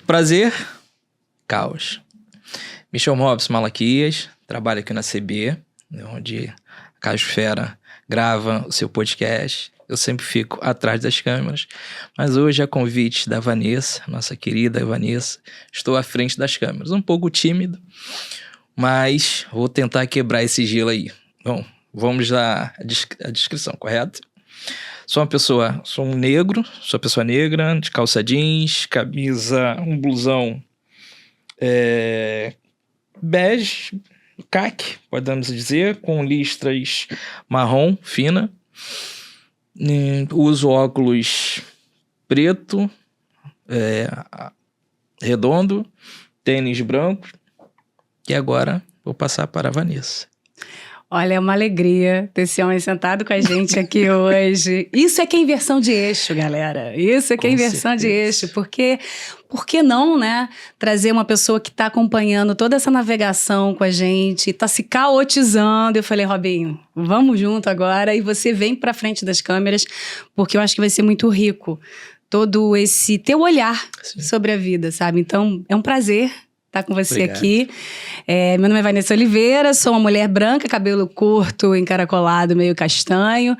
Prazer, caos. Me chamo Robson Malaquias, trabalho aqui na CB, onde a Caosfera grava o seu podcast. Eu sempre fico atrás das câmeras, mas hoje, a convite da Vanessa, nossa querida Vanessa, estou à frente das câmeras. Um pouco tímido, mas vou tentar quebrar esse gelo aí. Bom, vamos à descrição, correto? Sou um negro, sou uma pessoa negra, de calça jeans, camisa, um blusão bege, caque, podemos dizer, com listras marrom, fina. Uso óculos preto, redondo, tênis branco. E agora vou passar para a Vanessa. Olha, é uma alegria ter esse homem sentado com a gente aqui hoje. Isso é que é inversão de eixo, galera. Isso é que é inversão de eixo. Porque, por que não, né? Trazer uma pessoa que está acompanhando toda essa navegação com a gente, está se caotizando. Eu falei, Robinho, vamos junto agora. E você vem para frente das câmeras, porque eu acho que vai ser muito rico todo esse teu olhar sobre a vida, sabe? Então, é um prazer estar com você aqui. Meu nome é Vanessa Oliveira, sou uma mulher branca, cabelo curto, encaracolado, meio castanho.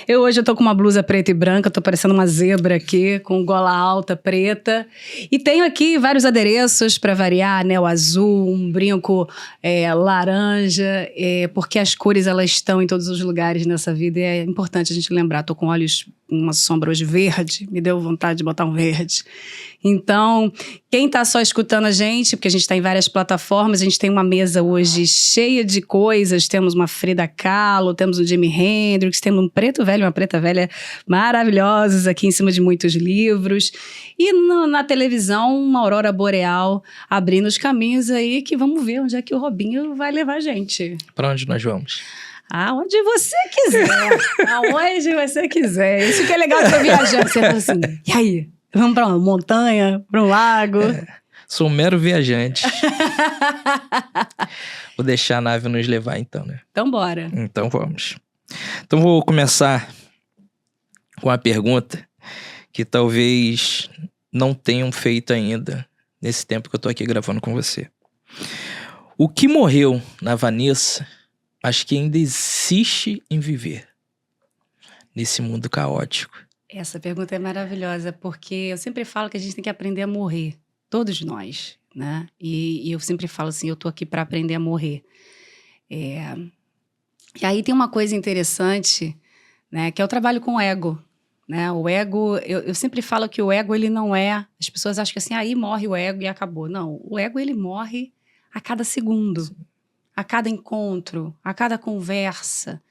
Hoje eu tô com uma blusa preta e branca, tô parecendo uma zebra aqui, com gola alta, preta. E tenho aqui vários adereços para variar, anel azul, um brinco laranja, porque as cores elas estão em todos os lugares nessa vida e é importante a gente lembrar. Tô com olhos, uma sombra hoje verde, me deu vontade de botar um verde. Então, quem tá só escutando a gente, porque a gente tá em várias plataformas, a gente tem uma mesa hoje cheia de coisas, temos uma Frida Kahlo, temos um Jimi Hendrix, temos um preto velho e uma preta velha maravilhosos aqui em cima de muitos livros. E na televisão, uma aurora boreal abrindo os caminhos aí, que vamos ver onde é que o Robinho vai levar a gente. Para onde nós vamos? Aonde você quiser. Aonde você quiser. Isso que é legal de ser viajante. Você fala assim, e aí? Vamos pra uma montanha? Pra um lago? Sou um mero viajante. Vou deixar a nave nos levar então, né? Então bora. Então vamos. Então vou começar com uma pergunta que talvez não tenham feito ainda nesse tempo que eu tô aqui gravando com você. O que morreu na Vanessa, mas que ainda insiste em viver nesse mundo caótico? Essa pergunta é maravilhosa, porque eu sempre falo que a gente tem que aprender a morrer. Todos nós, né? E eu sempre falo assim, eu tô aqui para aprender a morrer. E aí tem uma coisa interessante, né? Que é o trabalho com o ego. Né? O ego, eu sempre falo que o ego, ele não é... As pessoas acham que assim, aí morre o ego e acabou. Não, o ego, ele morre a cada segundo. Sim. A cada encontro, a cada conversa,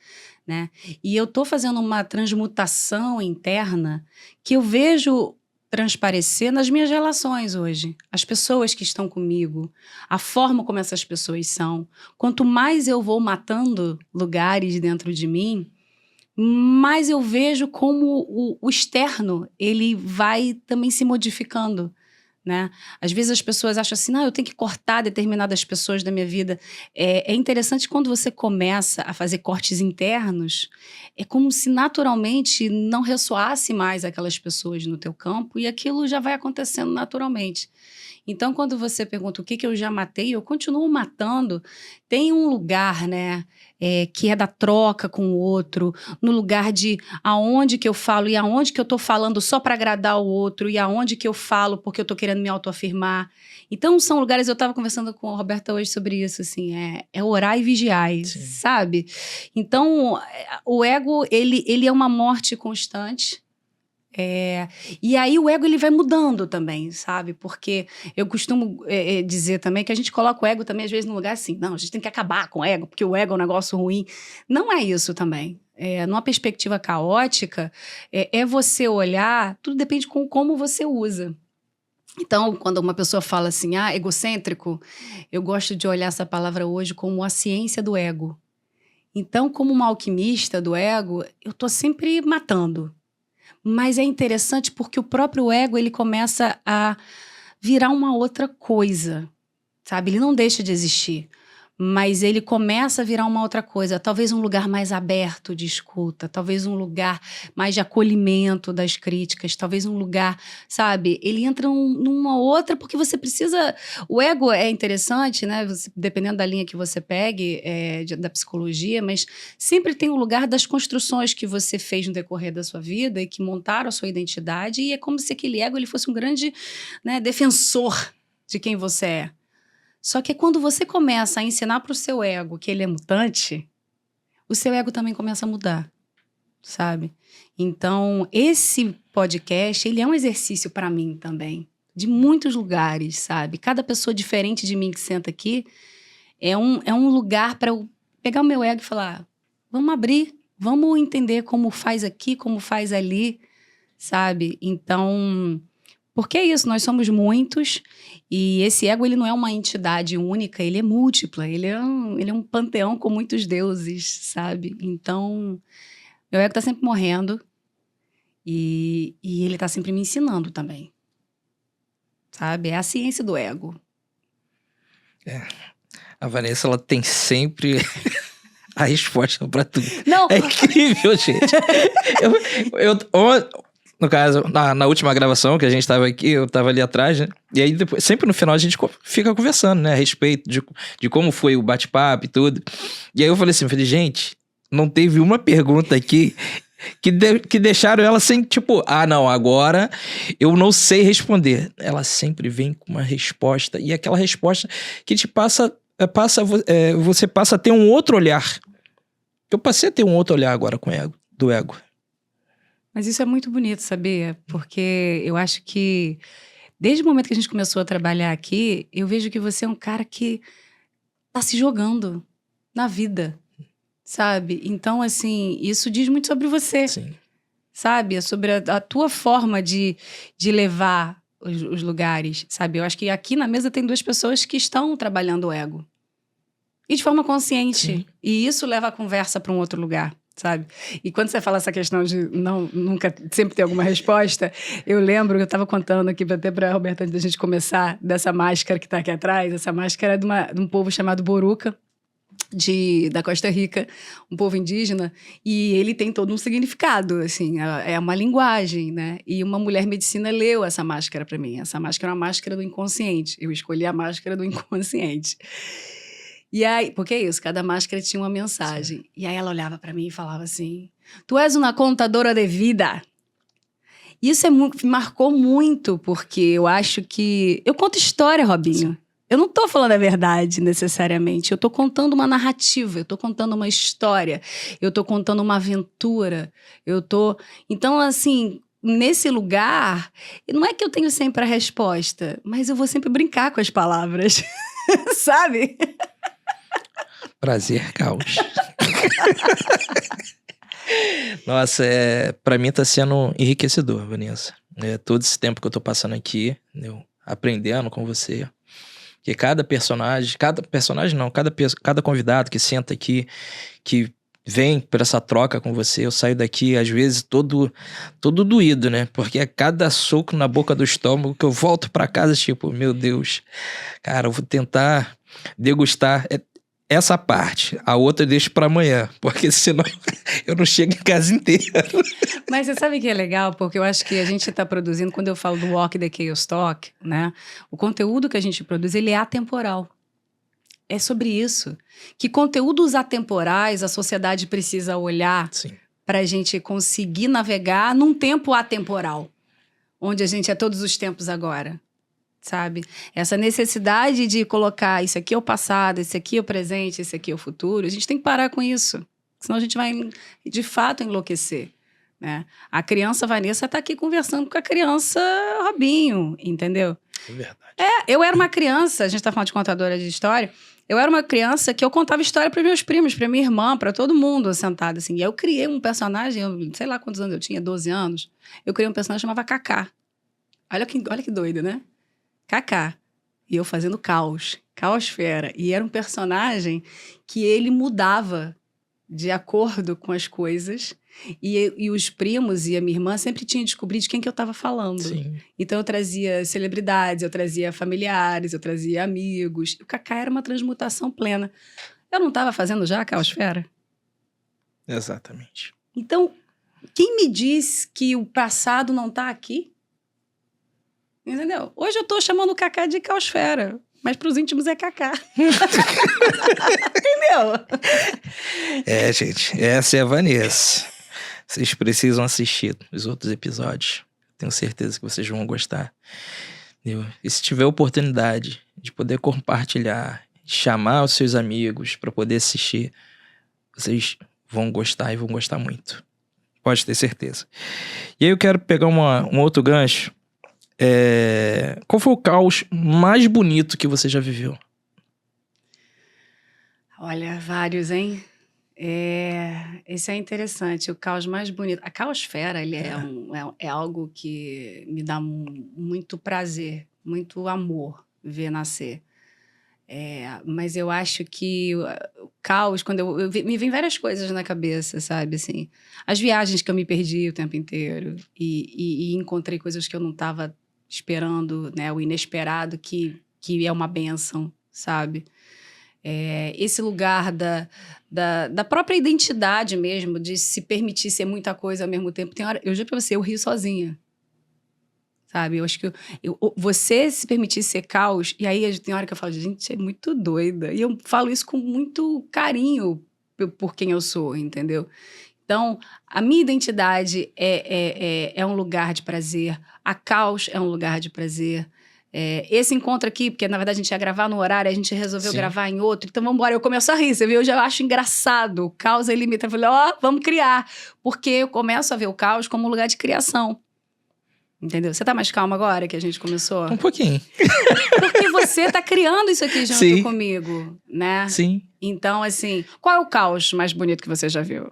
né? E eu tô fazendo uma transmutação interna que eu vejo transparecer nas minhas relações hoje. As pessoas que estão comigo, a forma como essas pessoas são. Quanto mais eu vou matando lugares dentro de mim, mais eu vejo como o externo, ele vai também se modificando. Né? Às vezes as pessoas acham assim, não, eu tenho que cortar determinadas pessoas da minha vida. É interessante quando você começa a fazer cortes internos, é como se naturalmente não ressoasse mais aquelas pessoas no teu campo e aquilo já vai acontecendo naturalmente. Então, quando você pergunta o que eu já matei, eu continuo matando. Tem um lugar, né, que é da troca com o outro, no lugar de aonde que eu falo e aonde que eu tô falando só para agradar o outro e aonde que eu falo porque eu tô querendo me autoafirmar. Então, são lugares, eu estava conversando com a Roberta hoje sobre isso, assim, é orar e vigiar, sabe? Então, o ego, ele é uma morte constante. E aí o ego ele vai mudando também, sabe? Porque eu costumo dizer também que a gente coloca o ego também às vezes num lugar assim, não, a gente tem que acabar com o ego, porque o ego é um negócio ruim. Não é isso também. Numa perspectiva caótica, é você olhar, tudo depende com como você usa. Então, quando uma pessoa fala assim, egocêntrico, eu gosto de olhar essa palavra hoje como a ciência do ego. Então, como uma alquimista do ego, eu tô sempre matando. Mas é interessante porque o próprio ego, ele começa a virar uma outra coisa, sabe? Ele não deixa de existir. mas ele começa a virar uma outra coisa, talvez um lugar mais aberto de escuta, talvez um lugar mais de acolhimento das críticas, talvez um lugar, sabe, ele entra numa outra, porque você precisa, o ego é interessante, né, dependendo da linha que você pegue, da psicologia, mas sempre tem um lugar das construções que você fez no decorrer da sua vida e que montaram a sua identidade, e é como se aquele ego ele fosse um grande, né, defensor de quem você é. Só que quando você começa a ensinar para o seu ego que ele é mutante, o seu ego também começa a mudar, sabe? Então, esse podcast, ele é um exercício para mim também, de muitos lugares, sabe? Cada pessoa diferente de mim que senta aqui é um lugar para eu pegar o meu ego e falar, vamos abrir, vamos entender como faz aqui, como faz ali, sabe? Então, porque é isso, nós somos muitos e esse ego ele não é uma entidade única, ele é múltipla, ele é um panteão com muitos deuses, sabe? Então, meu ego tá sempre morrendo e ele tá sempre me ensinando também, sabe? É a ciência do ego. A Vanessa, ela tem sempre a resposta pra tudo. Não. É incrível, gente. No caso, na última gravação que a gente tava aqui, eu tava ali atrás, né? E aí, depois, sempre no final, a gente fica conversando, né? A respeito de como foi o bate-papo e tudo. E aí eu falei assim, gente, não teve uma pergunta aqui que deixaram ela sem, tipo, não, agora eu não sei responder. Ela sempre vem com uma resposta. E aquela resposta que te você passa a ter um outro olhar. Eu passei a ter um outro olhar agora com o ego, do ego. Mas isso é muito bonito, sabia? Porque eu acho que desde o momento que a gente começou a trabalhar aqui, eu vejo que você é um cara que tá se jogando na vida, sabe? Então, assim, isso diz muito sobre você. Sim. Sabe? É sobre a tua forma de levar os lugares, sabe? Eu acho que aqui na mesa tem 2 pessoas que estão trabalhando o ego. E de forma consciente. Sim. E isso leva a conversa para um outro lugar, sabe? E quando você fala essa questão de nunca sempre ter alguma resposta, eu lembro que eu estava contando aqui até para a Roberta antes da gente começar, dessa máscara que está aqui atrás. Essa máscara é de um povo chamado Boruca, da Costa Rica, um povo indígena, e ele tem todo um significado, assim, é uma linguagem, né? E uma mulher medicina leu essa máscara para mim. Essa máscara é uma máscara do inconsciente. Eu escolhi a máscara do inconsciente. E aí, porque é isso, cada máscara tinha uma mensagem. Sim. E aí ela olhava para mim e falava assim, tu és uma contadora de vida. Isso marcou muito, porque eu acho que... Eu conto história, Robinho. Sim. Eu não tô falando a verdade, necessariamente. Eu tô contando uma narrativa, eu tô contando uma história, eu tô contando uma aventura, Então, assim, nesse lugar, não é que eu tenho sempre a resposta, mas eu vou sempre brincar com as palavras, sabe? Prazer, caos. Nossa, pra mim tá sendo enriquecedor, Vanessa. Todo esse tempo que eu tô passando aqui, aprendendo com você. Que cada convidado que senta aqui, que vem por essa troca com você, eu saio daqui, às vezes, todo doído, né? Porque é cada soco na boca do estômago que eu volto pra casa, tipo, meu Deus, cara, eu vou tentar degustar essa parte. A outra eu deixo pra amanhã, porque senão eu não chego em casa inteira. Mas você sabe que é legal? Porque eu acho que a gente está produzindo, quando eu falo do Walk the Chaos Talk, né? O conteúdo que a gente produz, ele é atemporal. É sobre isso. Que conteúdos atemporais a sociedade precisa olhar para a gente conseguir navegar num tempo atemporal, onde a gente é todos os tempos agora. Sabe? Essa necessidade de colocar isso aqui é o passado, esse aqui é o presente, esse aqui é o futuro, a gente tem que parar com isso. Senão a gente vai, de fato, enlouquecer. Né? A criança Vanessa está aqui conversando com a criança Robinho, entendeu? É verdade. Eu era uma criança, a gente está falando de contadora de história, eu era uma criança que eu contava história para meus primos, para minha irmã, para todo mundo sentado assim. E eu criei um personagem, sei lá quantos anos eu tinha, 12 anos, eu criei um personagem chamado Cacá. Olha que doido, né? Cacá. E eu fazendo caos fera. E era um personagem que ele mudava de acordo com as coisas E os primos e a minha irmã sempre tinham descobrido de quem que eu estava falando. Sim. Então eu trazia celebridades, eu trazia familiares, eu trazia amigos. O Cacá era uma transmutação plena. Eu não estava fazendo já a Caosfera? Exatamente. Então, quem me diz que o passado não está aqui? Entendeu? Hoje eu estou chamando o Cacá de Caosfera, mas para os íntimos é Cacá. Entendeu? Gente, essa é a Vanessa. Vocês precisam assistir os outros episódios. Tenho certeza que vocês vão gostar. Entendeu? E se tiver oportunidade de poder compartilhar, chamar os seus amigos para poder assistir, vocês vão gostar e vão gostar muito. Pode ter certeza. E aí eu quero pegar um outro gancho. Qual foi o caos mais bonito que você já viveu? Olha, vários, hein? Esse é interessante, o caos mais bonito. A Caosfera, ele é algo que me dá muito prazer, muito amor ver nascer. Mas eu acho que o caos, quando me vem várias coisas na cabeça, sabe? Assim, as viagens que eu me perdi o tempo inteiro e encontrei coisas que eu não estava esperando, né? O inesperado que é uma bênção, sabe? Esse lugar da própria identidade mesmo, de se permitir ser muita coisa ao mesmo tempo. Tem hora, eu juro pra você, eu rio sozinha. Sabe? Eu acho que você se permitir ser caos, e aí tem hora que eu falo, gente, é muito doida. E eu falo isso com muito carinho por quem eu sou, entendeu? Então, a minha identidade é um lugar de prazer, a caos é um lugar de prazer. Esse encontro aqui, porque na verdade a gente ia gravar no horário, a gente resolveu gravar em outro, então vamos embora. Eu começo a rir, você viu? Eu já acho engraçado. O caos é limita. Eu falei, vamos criar. Porque eu começo a ver o caos como um lugar de criação. Entendeu? Você tá mais calma agora que a gente começou? Um pouquinho. Porque você tá criando isso aqui junto comigo, né? Sim. Então, assim, qual é o caos mais bonito que você já viu?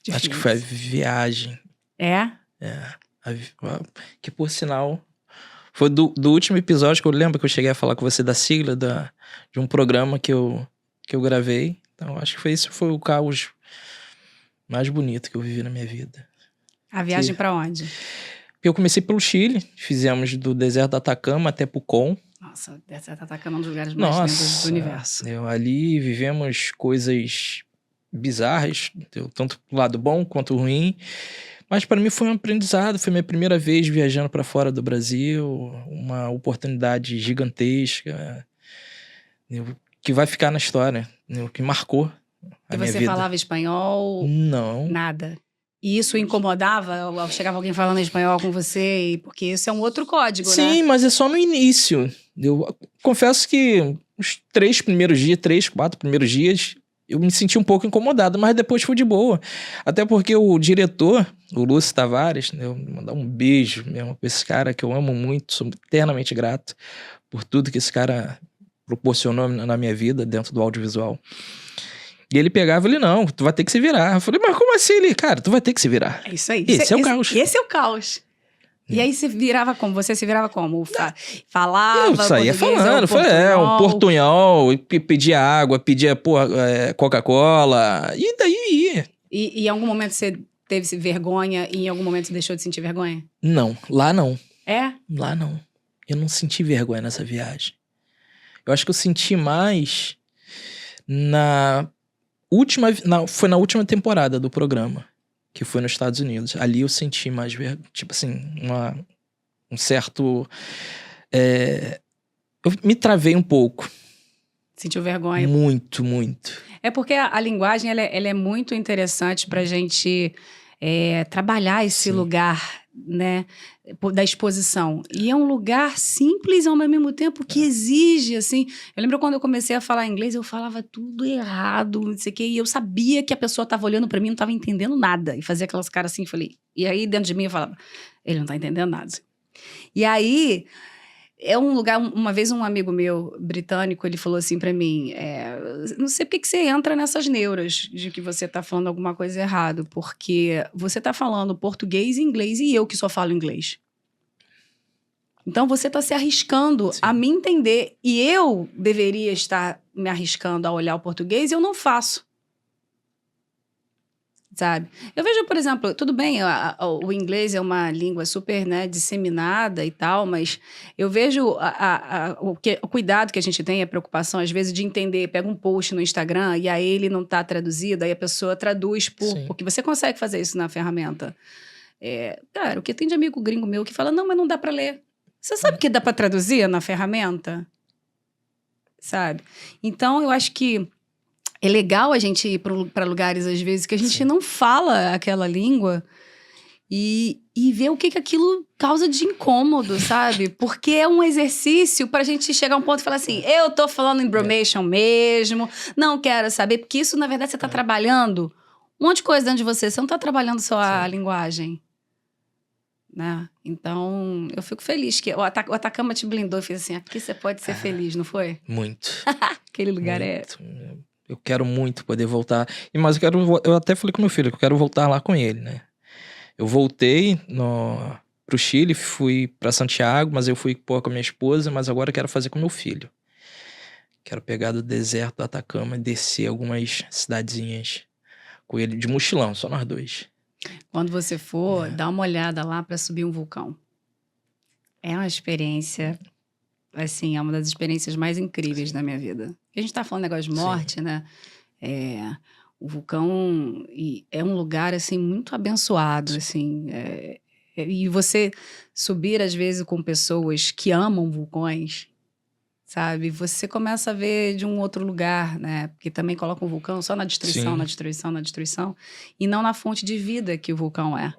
Difícil. Acho que foi a viagem. Que por sinal foi do último episódio que eu lembro que eu cheguei a falar com você da sigla de um programa que eu gravei. Então acho que esse foi o caos mais bonito que eu vivi na minha vida. A viagem pra onde? Eu comecei pelo Chile, fizemos do deserto do Atacama até Pucón. Nossa, o deserto do Atacama é um dos lugares mais lindos do universo. Ali vivemos coisas bizarras, tanto pro lado bom quanto ruim. Mas para mim foi um aprendizado, foi minha primeira vez viajando para fora do Brasil, uma oportunidade gigantesca, que vai ficar na história, que marcou a minha vida. E você falava espanhol? Não. Nada. E isso incomodava? Chegava alguém falando espanhol com você? Porque isso é um outro código, né? Sim, mas é só no início. Eu confesso que os 4 primeiros dias, eu me senti um pouco incomodado, mas depois foi de boa. Até porque o diretor, o Lúcio Tavares, eu vou mandar um beijo mesmo pra esse cara que eu amo muito, sou eternamente grato por tudo que esse cara proporcionou na minha vida dentro do audiovisual. E ele pegava e não, tu vai ter que se virar. Eu falei, mas como assim? Ele, cara, tu vai ter que se virar. É isso aí. Esse é o caos. Esse é o caos. E aí você virava como? Você se virava como? Falava? Eu saía falando, um portunhol, pedia água, pedia Coca-Cola, e daí ia. E em algum momento você teve vergonha e em algum momento você deixou de sentir vergonha? Não, lá não. Lá não. Eu não senti vergonha nessa viagem. Eu acho que eu senti mais foi na última temporada do programa, que foi nos Estados Unidos. Ali eu senti mais vergonha, tipo assim, um certo... eu me travei um pouco. Sentiu vergonha? Muito, muito. É porque a linguagem, ela é muito interessante pra gente trabalhar esse lugar, né, da exposição. E é um lugar simples ao mesmo tempo que exige, assim... Eu lembro quando eu comecei a falar inglês, eu falava tudo errado, não sei o quê, e eu sabia que a pessoa estava olhando pra mim e não estava entendendo nada. E fazia aquelas caras assim, falei... E aí, dentro de mim, eu falava, ele não tá entendendo nada. E aí... É um lugar, uma vez um amigo meu, britânico, ele falou assim pra mim, não sei por que você entra nessas neuras de que você tá falando alguma coisa errada, porque você tá falando português e inglês e eu que só falo inglês. Então, você está se arriscando a me entender. E eu deveria estar me arriscando a olhar o português e eu não faço. Sabe? Eu vejo, por exemplo, tudo bem, o inglês é uma língua super, né, disseminada e tal, mas eu vejo o cuidado que a gente tem, a preocupação, às vezes, de entender. Pega um post no Instagram e aí ele não está traduzido, aí a pessoa traduz porque você consegue fazer isso na ferramenta. Cara, o que tem de amigo gringo meu que fala, não, mas não dá para ler. Você sabe que dá para traduzir na ferramenta? Sabe? Então, eu acho que é legal a gente ir para lugares, às vezes, que a gente não fala aquela língua e ver o que aquilo causa de incômodo, sabe? Porque é um exercício para a gente chegar a um ponto e falar assim, eu tô falando embromation mesmo, não quero saber, porque isso, na verdade, você tá trabalhando um monte de coisa dentro de você, você não tá trabalhando só a linguagem. Né? Então, eu fico feliz que o Atacama te blindou e fez assim, aqui você pode ser feliz, não foi? Muito. Aquele lugar muito. Eu quero muito poder voltar. Mas eu até falei com meu filho que eu quero voltar lá com ele, né? Eu voltei pro Chile, fui para Santiago, mas eu fui com a minha esposa, mas agora eu quero fazer com meu filho. Quero pegar do deserto do Atacama e descer algumas cidadezinhas com ele de mochilão, só nós dois. Quando você for, dá uma olhada lá para subir um vulcão. É uma experiência, assim, é uma das experiências mais incríveis da minha vida. A gente tá falando negócio de morte, né? O vulcão é um lugar, assim, muito abençoado, assim. E você subir, às vezes, com pessoas que amam vulcões, sabe? Você começa a ver de um outro lugar, né? Porque também colocam o vulcão só na destruição, na destruição, na destruição, e não na fonte de vida que o vulcão é,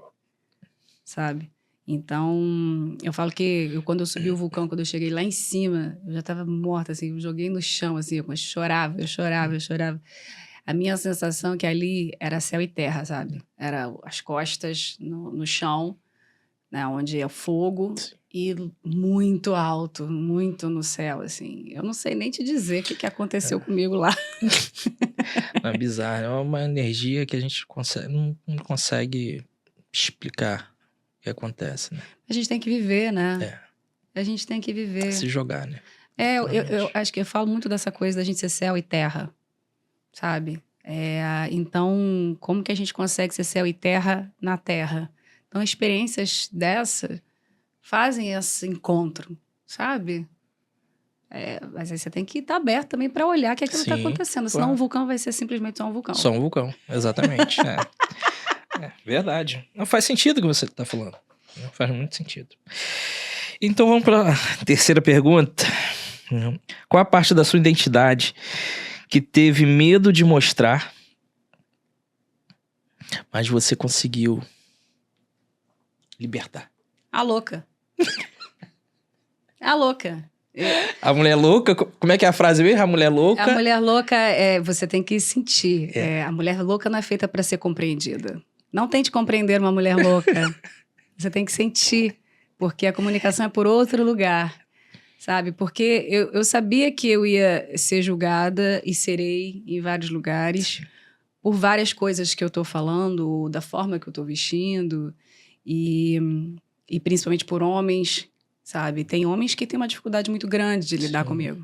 sabe? Então, eu falo que quando eu subi o vulcão, quando eu cheguei lá em cima, eu já estava morta, assim, eu joguei no chão, assim, eu chorava. A minha sensação é que ali era céu e terra, sabe? Era as costas no chão, né? Onde é fogo e muito alto, muito no céu, assim. Eu não sei nem te dizer o que aconteceu comigo lá. Não, é bizarro. É uma energia que a gente não consegue explicar o que acontece, né? A gente tem que viver, né? A gente tem que viver. Se jogar, né? Eu acho que eu falo muito dessa coisa da gente ser céu e terra, sabe? Então, como que a gente consegue ser céu e terra na terra? Então, experiências dessa fazem esse encontro, sabe? Mas aí você tem que estar aberto também para olhar que aquilo está acontecendo. Senão um vulcão vai ser simplesmente só um vulcão. Só um vulcão, exatamente. Verdade. Não faz sentido o que você está falando. Não faz muito sentido. Então vamos para a terceira pergunta. Qual a parte da sua identidade que teve medo de mostrar, mas você conseguiu libertar? A louca. A louca. A mulher louca? Como é que é a frase mesmo? A mulher louca? A mulher louca, você tem que sentir. A mulher louca não é feita para ser compreendida. Não tente compreender uma mulher louca. Você tem que sentir, porque a comunicação é por outro lugar, sabe? Porque eu sabia que eu ia ser julgada e serei em vários lugares por várias coisas que eu tô falando, da forma que eu tô vestindo e principalmente por homens, sabe? Tem homens que têm uma dificuldade muito grande de lidar comigo.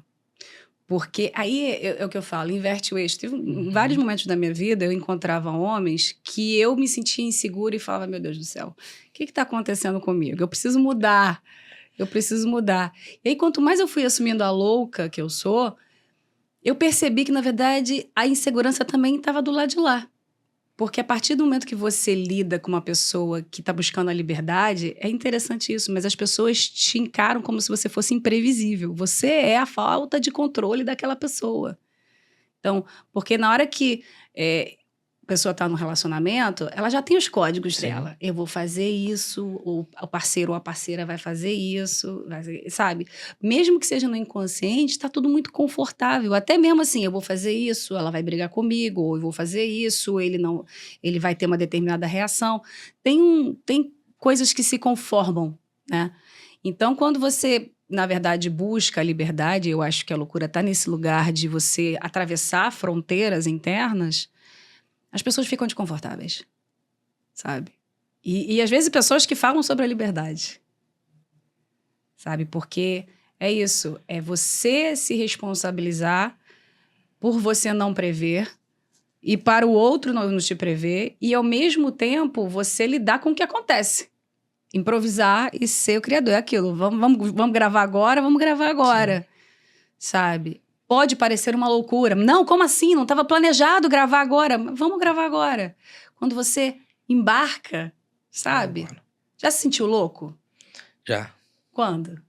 Porque aí é o que eu falo, inverte o eixo. Teve vários momentos da minha vida, eu encontrava homens que eu me sentia insegura e falava, meu Deus do céu, o que está acontecendo comigo? Eu preciso mudar. E aí, quanto mais eu fui assumindo a louca que eu sou, eu percebi que, na verdade, a insegurança também estava do lado de lá. Porque a partir do momento que você lida com uma pessoa que está buscando a liberdade, é interessante isso, mas as pessoas te encaram como se você fosse imprevisível. Você é a falta de controle daquela pessoa. Então, porque na hora que a pessoa está no relacionamento, ela já tem os códigos dela. Eu vou fazer isso, o parceiro ou a parceira vai fazer isso, sabe? Mesmo que seja no inconsciente, está tudo muito confortável. Até mesmo assim, eu vou fazer isso, ela vai brigar comigo, ou eu vou fazer isso, ele vai ter uma determinada reação. Tem coisas que se conformam, né? Então, quando você, na verdade, busca a liberdade, eu acho que a loucura está nesse lugar de você atravessar fronteiras internas, as pessoas ficam desconfortáveis, sabe? E às vezes pessoas que falam sobre a liberdade, sabe? Porque é isso, é você se responsabilizar por você não prever e para o outro não te prever e, ao mesmo tempo, você lidar com o que acontece. Improvisar e ser o criador. É aquilo, vamos gravar agora, vamos gravar agora, sabe? Pode parecer uma loucura. Não, como assim? Não estava planejado gravar agora. Vamos gravar agora. Quando você embarca, sabe? Já se sentiu louco? Já. Quando?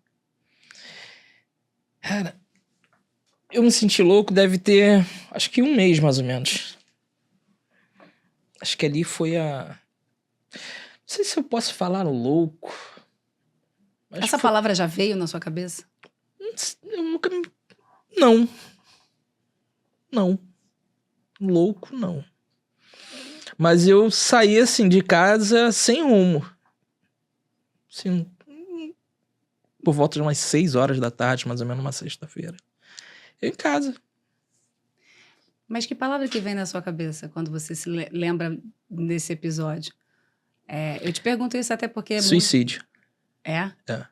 Cara, eu me senti louco, deve ter, acho que 1 mês, mais ou menos. Acho que ali foi a... Não sei se eu posso falar louco. Acho Essa que foi... palavra já veio na sua cabeça? Eu nunca... Não. Não. Louco, não. Mas eu saí, assim, de casa sem rumo. Assim, por volta de umas 6 horas da tarde, mais ou menos, uma sexta-feira. Eu em casa. Mas que palavra que vem na sua cabeça quando você se lembra desse episódio? Eu te pergunto isso até porque é Suicídio. É? É.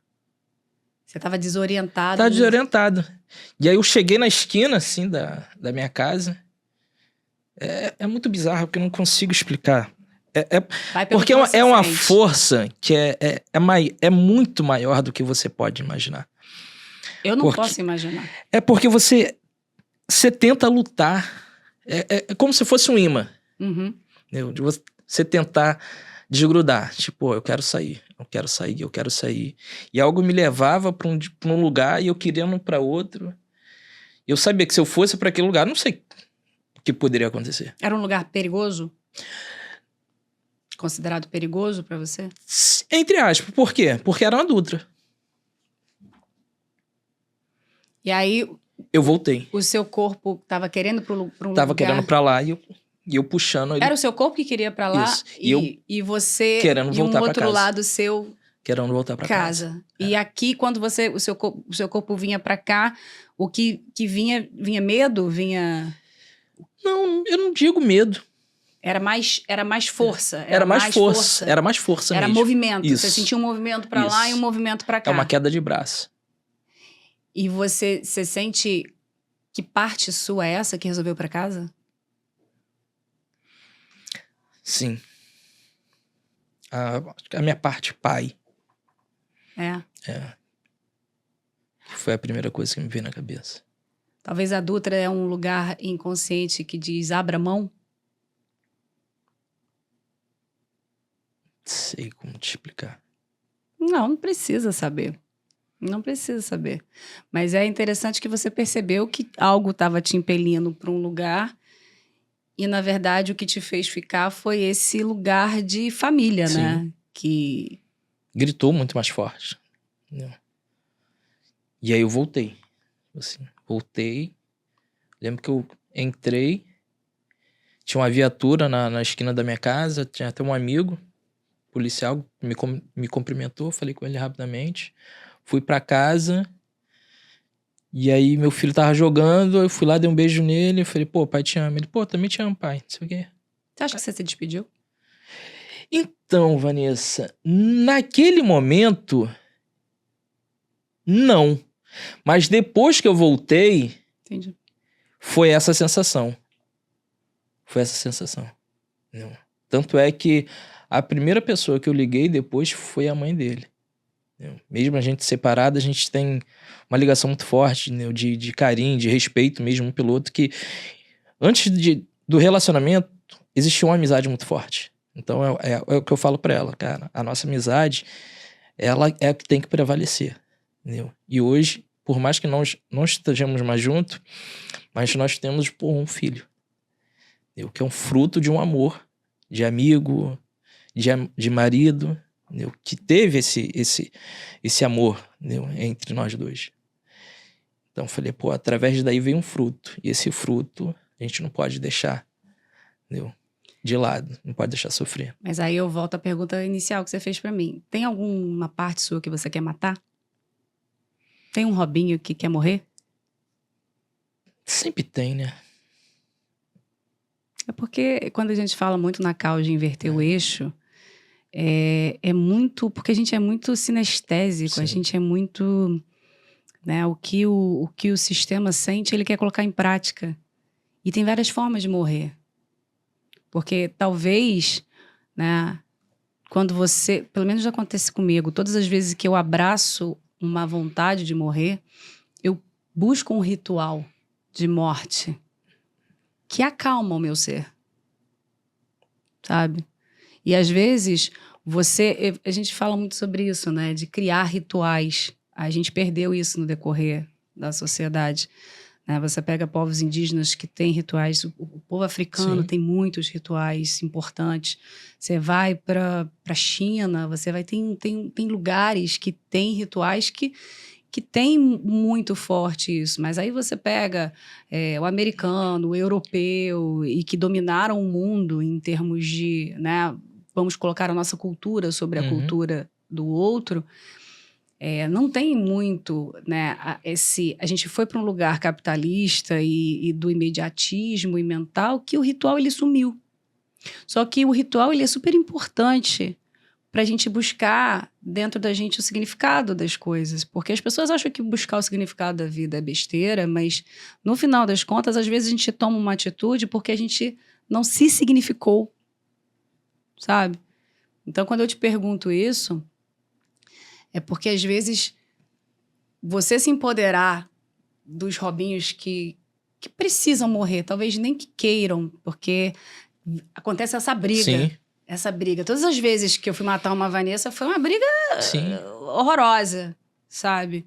Você estava desorientado. Tá desorientado. E aí eu cheguei na esquina, assim, da minha casa. É muito bizarro, porque eu não consigo explicar. Porque é uma força que é muito maior do que você pode imaginar. Eu não posso imaginar. É porque você tenta lutar. É como se fosse um imã. Uhum. De você tentar desgrudar. Tipo, eu quero sair, eu quero sair, eu quero sair. E algo me levava pra um lugar e eu queria ir pra outro. Eu sabia que se eu fosse pra aquele lugar, não sei o que poderia acontecer. Era um lugar perigoso? Considerado perigoso pra você? Entre aspas. Por quê? Porque era uma Dutra. E aí... Eu voltei. O seu corpo tava querendo pra um lugar? Tava querendo pra lá e eu puxando ele. Era o seu corpo que queria pra lá? Isso. E você... Querendo voltar pra casa. E um outro lado seu... Querendo voltar pra casa. E aqui, quando o seu corpo vinha pra cá, o que vinha medo? Não, eu não digo medo. Era mais força. Era mais força. Era mais força mesmo. Era movimento. Isso. Você sentia um movimento pra lá e um movimento pra cá. É uma queda de braço. E você sente que parte sua é essa que resolveu ir pra casa? Sim. A minha parte pai. É. Foi a primeira coisa que me veio na cabeça. Talvez a Dutra é um lugar inconsciente que diz abra mão? Sei como te explicar. Não precisa saber. Não precisa saber. Mas é interessante que você percebeu que algo estava te impelindo para um lugar e, na verdade, o que te fez ficar foi esse lugar de família, Sim. né? Que... Gritou muito mais forte. E aí eu voltei. Assim, voltei. Lembro que eu entrei. Tinha uma viatura na esquina da minha casa. Tinha até um amigo policial me cumprimentou. Falei com ele rapidamente. Fui pra casa. E aí meu filho tava jogando. Eu fui lá, dei um beijo nele. Falei, pô, pai te ama. Ele, pô, também te amo, pai. Não sei o quê. Você acha que você se despediu? Então, Vanessa, naquele momento, não. Mas depois que eu voltei, Entendi. foi essa sensação. Foi essa sensação. Não. Tanto é que a primeira pessoa que eu liguei depois foi a mãe dele. Não. Mesmo a gente separada, a gente tem uma ligação muito forte, não, de carinho, de respeito mesmo um pelo outro, que antes do relacionamento existia uma amizade muito forte. Então é o que eu falo pra ela, cara. A nossa amizade, ela é a que tem que prevalecer. Entendeu? E hoje, por mais que nós não estejamos mais juntos, mas nós temos um filho. Entendeu? Que é um fruto de um amor, de amigo, de marido, entendeu? Que teve esse amor, entendeu? Entre nós dois. Então eu falei, pô, através daí vem um fruto. E esse fruto a gente não pode deixar, entendeu? De lado, não pode deixar sofrer. Mas aí eu volto à pergunta inicial que você fez pra mim. Tem alguma parte sua que você quer matar? Tem um Robinho que quer morrer? Sempre tem, né? É porque quando a gente fala muito na causa de inverter o eixo, é muito... Porque a gente é muito sinestésico, Sim. a gente é muito... Né, o que o sistema sente, ele quer colocar em prática. E tem várias formas de morrer. Porque talvez, né, quando você... Pelo menos acontece comigo. Todas as vezes que eu abraço uma vontade de morrer, eu busco um ritual de morte que acalma o meu ser. Sabe? E às vezes, a gente fala muito sobre isso, né? De criar rituais. A gente perdeu isso no decorrer da sociedade. Né? Você pega povos indígenas que têm rituais. O povo africano Sim. tem muitos rituais importantes. Você vai para a China, você vai... Tem lugares que têm rituais que tem muito forte isso. Mas aí você pega o americano, o europeu, e que dominaram o mundo em termos de... Né, vamos colocar a nossa cultura sobre a cultura do outro. Não tem muito, né, a gente foi para um lugar capitalista e do imediatismo e mental que o ritual ele sumiu. Só que o ritual ele é super importante para a gente buscar dentro da gente o significado das coisas. Porque as pessoas acham que buscar o significado da vida é besteira, mas no final das contas, às vezes a gente toma uma atitude porque a gente não se significou, sabe? Então, quando eu te pergunto isso, é porque às vezes você se empoderar dos Robinhos que precisam morrer, talvez nem que queiram, porque acontece essa briga. Sim. Essa briga. Todas as vezes que eu fui matar uma Vanessa, foi uma briga Sim. horrorosa, sabe?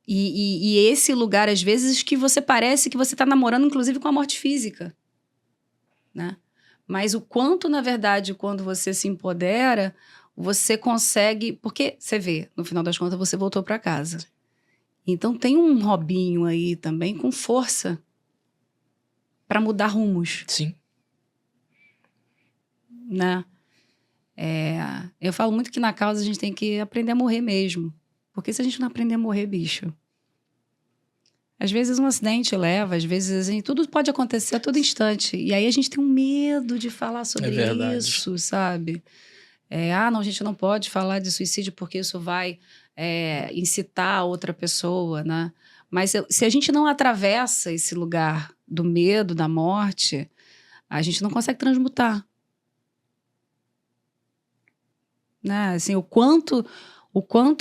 E esse lugar, às vezes, que você parece que você está namorando, inclusive, com a morte física, né? Mas o quanto, na verdade, quando você se empodera, você consegue... Porque, você vê, no final das contas, você voltou para casa. Então, tem um Robinho aí também com força para mudar rumos. Sim. Né? Eu falo muito que na causa a gente tem que aprender a morrer mesmo. Porque se a gente não aprender a morrer, bicho... Às vezes um acidente leva, às vezes assim, tudo pode acontecer a todo instante. E aí a gente tem um medo de falar sobre isso, sabe? Não, a gente não pode falar de suicídio porque isso vai incitar outra pessoa, né? Mas se a gente não atravessa esse lugar do medo, da morte, a gente não consegue transmutar. Né? Assim, o quanto,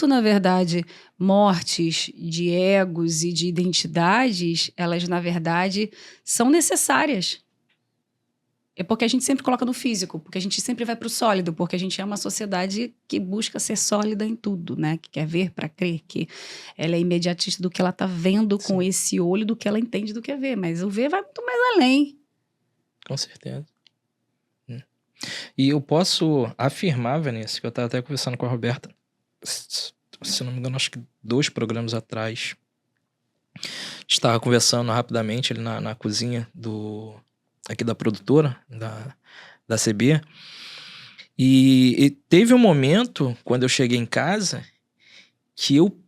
na verdade, mortes de egos e de identidades, elas, na verdade, são necessárias. É porque a gente sempre coloca no físico, porque a gente sempre vai para o sólido, porque a gente é uma sociedade que busca ser sólida em tudo, né? Que quer ver para crer, que ela é imediatista do que ela está vendo com esse olho, do que ela entende do que é ver. Mas o ver vai muito mais além. Com certeza. E eu posso afirmar, Vanessa, que eu estava até conversando com a Roberta, se não me engano, acho que 2 programas atrás. Estava conversando rapidamente ali na cozinha aqui da produtora, da CB. E teve um momento, quando eu cheguei em casa, que eu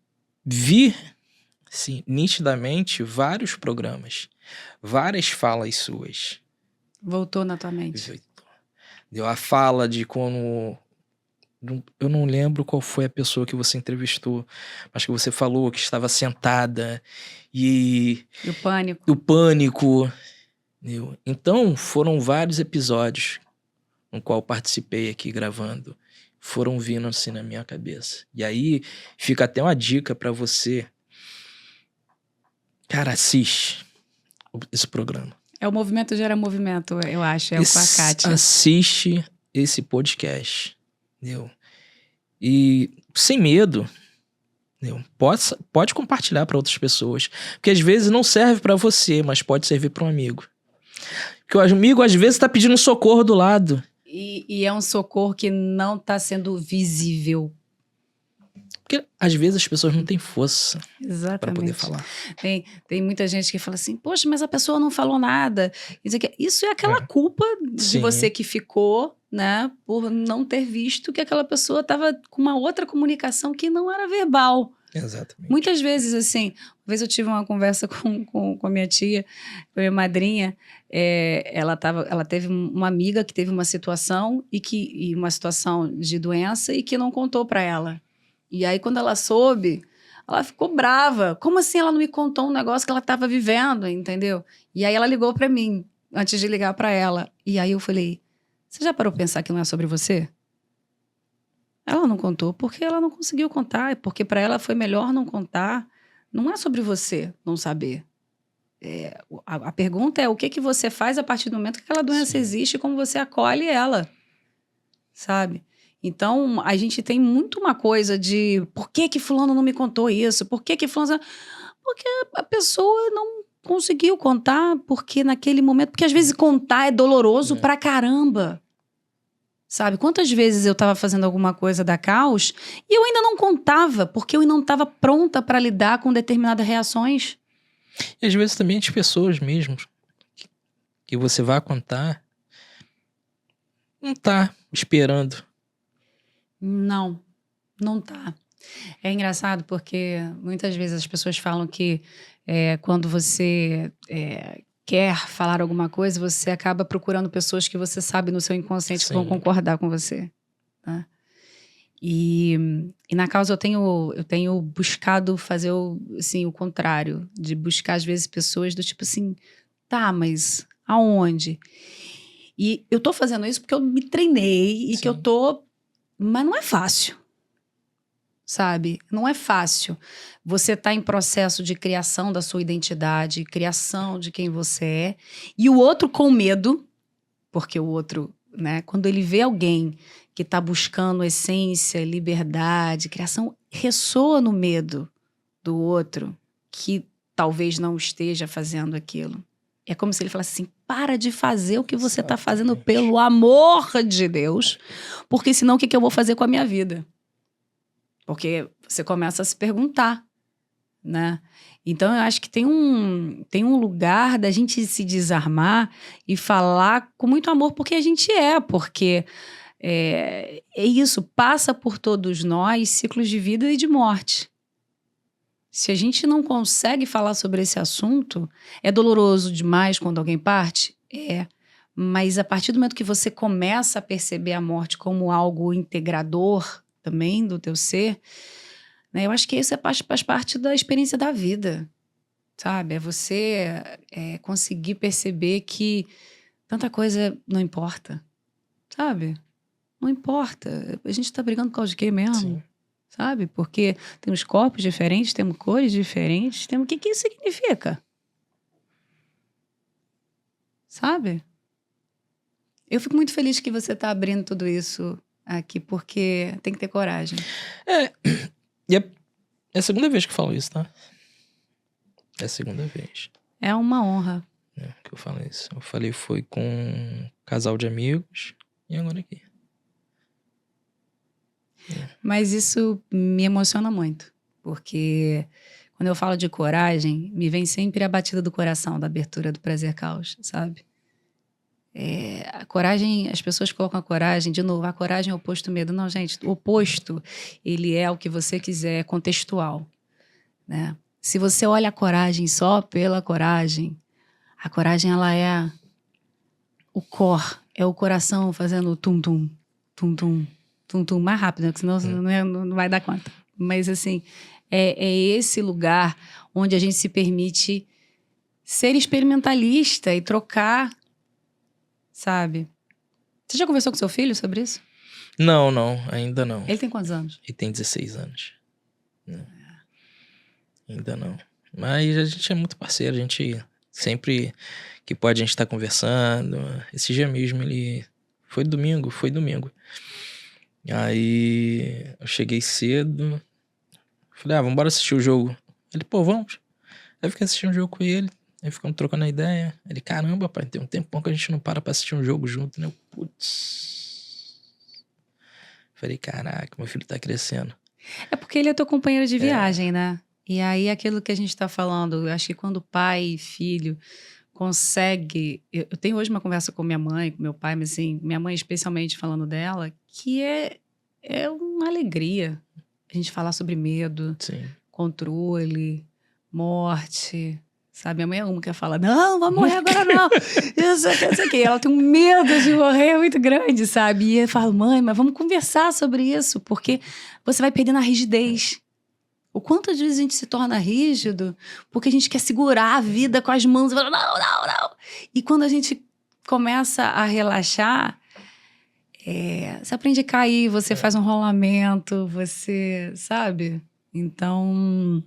vi, assim, nitidamente, vários programas, várias falas suas. Voltou na tua mente. Deu a fala de como... Eu não lembro qual foi a pessoa que você entrevistou, mas que você falou que estava sentada e o pânico. O pânico. Então, foram vários episódios no qual participei aqui gravando. Foram vindo assim na minha cabeça. E aí, fica até uma dica pra você. Cara, assiste esse programa. O Movimento Gera Movimento, eu acho. Com a Kátia. Assiste esse podcast. Entendeu? E sem medo. Entendeu? Pode compartilhar para outras pessoas. Porque às vezes não serve para você, mas pode servir para um amigo. Porque o amigo às vezes tá pedindo socorro do lado. E é um socorro que não tá sendo visível. Porque às vezes as pessoas não têm força para poder Exatamente. falar. Tem muita gente que fala assim, poxa, mas a pessoa não falou nada. Isso é aquela culpa de você que ficou, né, por não ter visto que aquela pessoa estava com uma outra comunicação que não era verbal. Exatamente. Muitas vezes, assim, vez eu tive uma conversa com a minha tia, com a minha madrinha. Ela teve uma amiga que teve uma situação e uma situação de doença e que não contou para ela. E aí, quando ela soube, ela ficou brava. Como assim ela não me contou um negócio que ela estava vivendo, entendeu? E aí ela ligou para mim, antes de ligar para ela. E aí eu falei, você já parou pra pensar que não é sobre você? Ela não contou porque ela não conseguiu contar, porque para ela foi melhor não contar. Não é sobre você não saber. A pergunta é o que você faz a partir do momento que aquela doença existe e como você acolhe ela, sabe? Então, a gente tem muito uma coisa de por que fulano não me contou isso? Por que fulano... Porque a pessoa não conseguiu contar, porque naquele momento... Porque às vezes contar é doloroso pra caramba. Sabe? Quantas vezes eu estava fazendo alguma coisa da Caos e eu ainda não contava, porque eu ainda não estava pronta para lidar com determinadas reações. E às vezes também as pessoas mesmo que você vai contar não tá esperando. Não tá. É engraçado porque muitas vezes as pessoas falam que quando você quer falar alguma coisa, você acaba procurando pessoas que você sabe no seu inconsciente que vão concordar com você. Tá? E na Causa eu tenho buscado fazer o contrário, de buscar às vezes pessoas do tipo assim, tá, mas aonde? E eu tô fazendo isso porque eu me treinei e que eu tô... Mas não é fácil, sabe? Não é fácil. Você tá em processo de criação da sua identidade, criação de quem você é, e o outro com medo, porque o outro, né, quando ele vê alguém que está buscando essência, liberdade, criação, ressoa no medo do outro que talvez não esteja fazendo aquilo. É como se ele falasse assim, para de fazer o que você está fazendo, pelo amor de Deus, porque senão o que eu vou fazer com a minha vida? Porque você começa a se perguntar, né? Então, eu acho que tem um lugar da gente se desarmar e falar com muito amor, porque a gente porque é isso, passa por todos nós ciclos de vida e de morte. Se a gente não consegue falar sobre esse assunto, é doloroso demais quando alguém parte? Mas a partir do momento que você começa a perceber a morte como algo integrador também do teu ser, né, eu acho que isso faz parte da experiência da vida, sabe? É você conseguir perceber que tanta coisa não importa, sabe? Não importa. A gente tá brigando por causa de quê mesmo? Sim. Sabe? Porque temos corpos diferentes, temos cores diferentes, temos... O que isso significa? Sabe? Eu fico muito feliz que você tá abrindo tudo isso aqui, porque tem que ter coragem. E é a segunda vez que eu falo isso, tá? É a segunda vez. É uma honra. Que eu falo isso. Eu falei foi com um casal de amigos e agora aqui. Mas isso me emociona muito, porque quando eu falo de coragem, me vem sempre a batida do coração da abertura do Prazer Caos, sabe? A coragem, as pessoas colocam a coragem, de novo, a coragem é o oposto do medo. Não, gente, o oposto, ele é o que você quiser, é contextual, né? Se você olha a coragem só pela coragem, a coragem, ela é o core, é o coração fazendo tum-tum, tum-tum, tum-tum, mais rápido, né? Porque senão não vai dar conta. Mas, assim, é esse lugar onde a gente se permite ser experimentalista e trocar, sabe? Você já conversou com seu filho sobre isso? Não, ainda não. Ele tem quantos anos? Ele tem 16 anos. Ainda não. Mas a gente é muito parceiro, a gente sempre que pode a gente tá conversando. Esse dia mesmo ele... Foi domingo. Aí eu cheguei cedo. Falei, vamos embora assistir o jogo. Ele, pô, vamos. Aí eu fiquei assistindo o jogo com ele. Aí ficamos trocando a ideia. Ele, caramba, pai, tem um tempão que a gente não para pra assistir um jogo junto, né? Eu, putz. Falei, caraca, meu filho tá crescendo. É porque ele é teu companheiro de viagem, né? E aí aquilo que a gente tá falando, eu acho que quando pai e filho consegue... Eu tenho hoje uma conversa com minha mãe, com meu pai, mas assim, minha mãe especialmente falando dela, que é uma alegria a gente falar sobre medo, controle, morte, sabe? Minha mãe é uma que fala, não vai morrer agora não. Isso aqui. Ela tem um medo de morrer muito grande, sabe? E eu falo, mãe, mas vamos conversar sobre isso, porque você vai perdendo a rigidez. O quanto às vezes a gente se torna rígido porque a gente quer segurar a vida com as mãos e fala, não. E quando a gente começa a relaxar, você aprende a cair, você faz um rolamento, você, sabe? Então,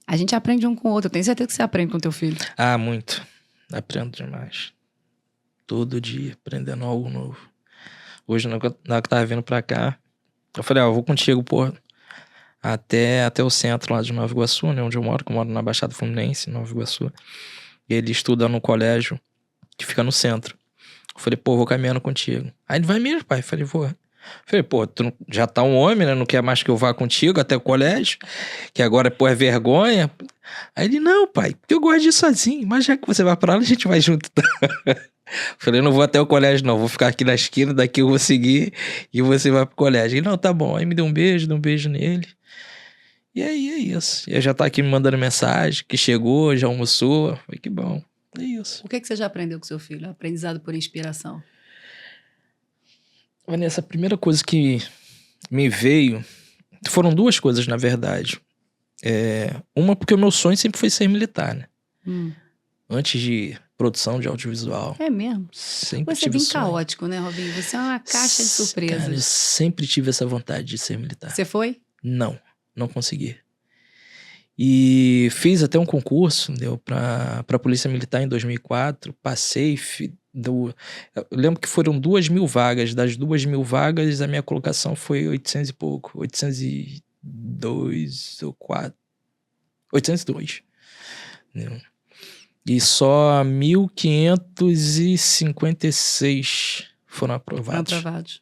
a gente aprende um com o outro. Eu tenho certeza que você aprende com teu filho. Ah, muito. Aprendo demais. Todo dia, aprendendo algo novo. Hoje, na hora que eu tava vindo pra cá, eu falei, eu vou contigo, pô, até o centro lá de Nova Iguaçu, né? Onde eu moro, que eu moro na Baixada Fluminense, Nova Iguaçu. Ele estuda no colégio que fica no centro. Eu falei, pô, vou caminhando contigo. Aí ele vai mesmo, pai. Eu falei, vou. Eu falei, pô, tu já tá um homem, né? Não quer mais que eu vá contigo até o colégio? Que agora, pô, é vergonha. Aí ele, não, pai, porque eu gosto de ir sozinho. Mas já que você vai pra lá, a gente vai junto. Eu falei, eu não vou até o colégio, não. Vou ficar aqui na esquina, daqui eu vou seguir e você vai pro colégio. Ele, não, tá bom. Aí me deu um beijo nele. E aí, é isso. E aí já tá aqui me mandando mensagem, que chegou, já almoçou. Foi que bom. É isso. O que você já aprendeu com seu filho? Aprendizado por inspiração. Vanessa, a primeira coisa que me veio... Foram duas coisas, na verdade. Uma, porque o meu sonho sempre foi ser militar, né? Antes de produção de audiovisual. É mesmo? Sempre Você é tive bem sonho. caótico, né, Robinho? Você é uma caixa de surpresas. Cara, eu sempre tive essa vontade de ser militar. Você foi? Não consegui. E fiz até um concurso, deu pra Polícia Militar em 2004, passei, eu lembro que foram 2.000 vagas, das 2.000 vagas a minha colocação foi 800 e pouco, 802 ou 4, 802, né? E só 1.556 foram aprovados.